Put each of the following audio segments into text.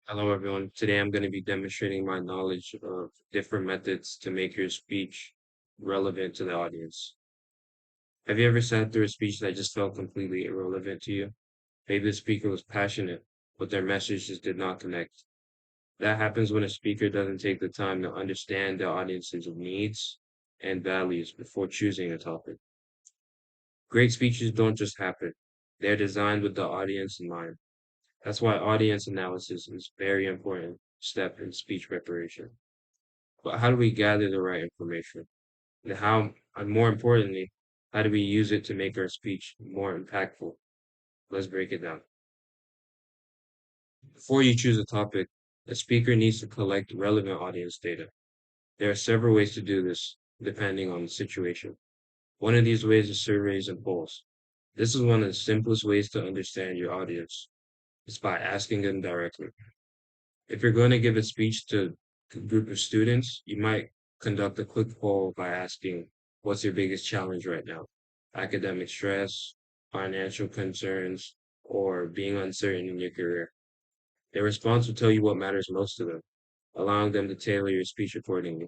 Hello, everyone. Today I'm going to be demonstrating my knowledge of different methods to make your speech relevant to the audience. Have you ever sat through a speech that just felt completely irrelevant to you? Maybe the speaker was passionate, but their message just did not connect. That happens when a speaker doesn't take the time to understand the audience's needs and values before choosing a topic. Great speeches don't just happen. They're designed with the audience in mind. That's why audience analysis is a very important step in speech preparation. But how do we gather the right information? And more importantly, how do we use it to make our speech more impactful? Let's break it down. Before you choose a topic, a speaker needs to collect relevant audience data. There are several ways to do this, depending on the situation. One of these ways is surveys and polls. This is one of the simplest ways to understand your audience. It's by asking them directly. If you're going to give a speech to a group of students, you might conduct a quick poll by asking, what's your biggest challenge right now? Academic stress, financial concerns, or being uncertain in your career. Their response will tell you what matters most to them, allowing them to tailor your speech accordingly.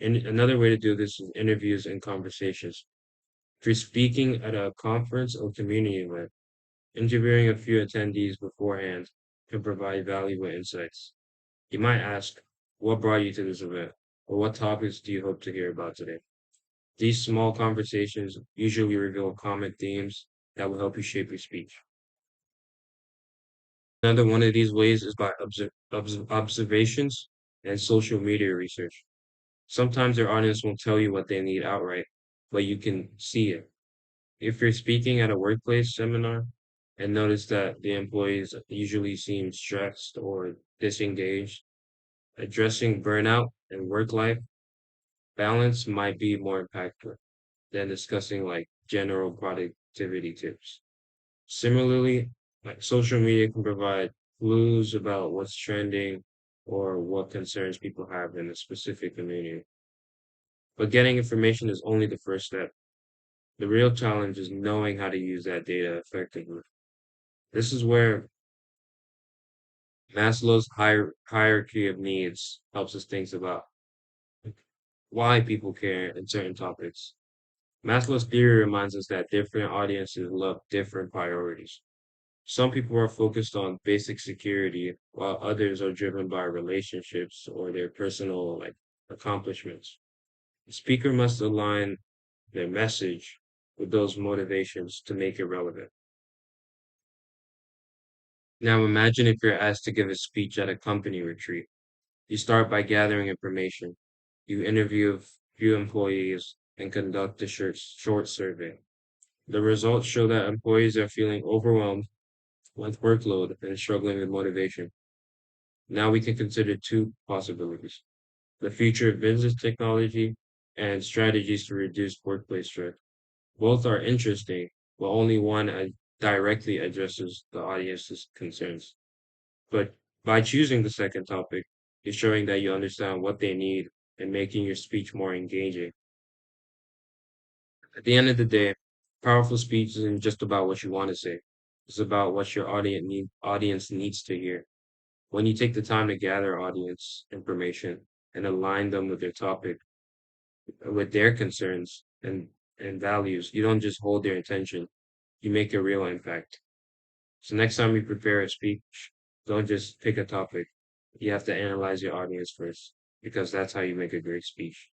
And another way to do this is interviews and conversations. If you're speaking at a conference or community event, interviewing a few attendees beforehand can provide valuable insights. You might ask, what brought you to this event? Or what topics do you hope to hear about today? These small conversations usually reveal common themes that will help you shape your speech. Another one of these ways is by observations and social media research. Sometimes your audience won't tell you what they need outright, but you can see it. If you're speaking at a workplace seminar and notice that the employees usually seem stressed or disengaged, addressing burnout and work life balance might be more impactful than discussing like general productivity tips. Similarly, like social media can provide clues about what's trending or what concerns people have in a specific community. But getting information is only the first step. The real challenge is knowing how to use that data effectively. This is where Maslow's hierarchy of needs helps us think about why people care in certain topics. Maslow's theory reminds us that different audiences love different priorities. Some people are focused on basic security, while others are driven by relationships or their personal accomplishments. The speaker must align their message with those motivations to make it relevant. Now imagine if you're asked to give a speech at a company retreat. You start by gathering information. You interview a few employees and conduct a short survey. The results show that employees are feeling overwhelmed with workload and struggling with motivation. Now we can consider two possibilities: the future of business technology and strategies to reduce workplace stress. Both are interesting, but only one directly addresses the audience's concerns. But by choosing the second topic, you're showing that you understand what they need and making your speech more engaging. At the end of the day, powerful speech isn't just about what you want to say. It's about what your audience needs to hear. When you take the time to gather audience information and align them with their topic, with their concerns and values, you don't just hold their attention, you make a real impact. So next time you prepare a speech, don't just pick a topic. You have to analyze your audience first, because that's how you make a great speech.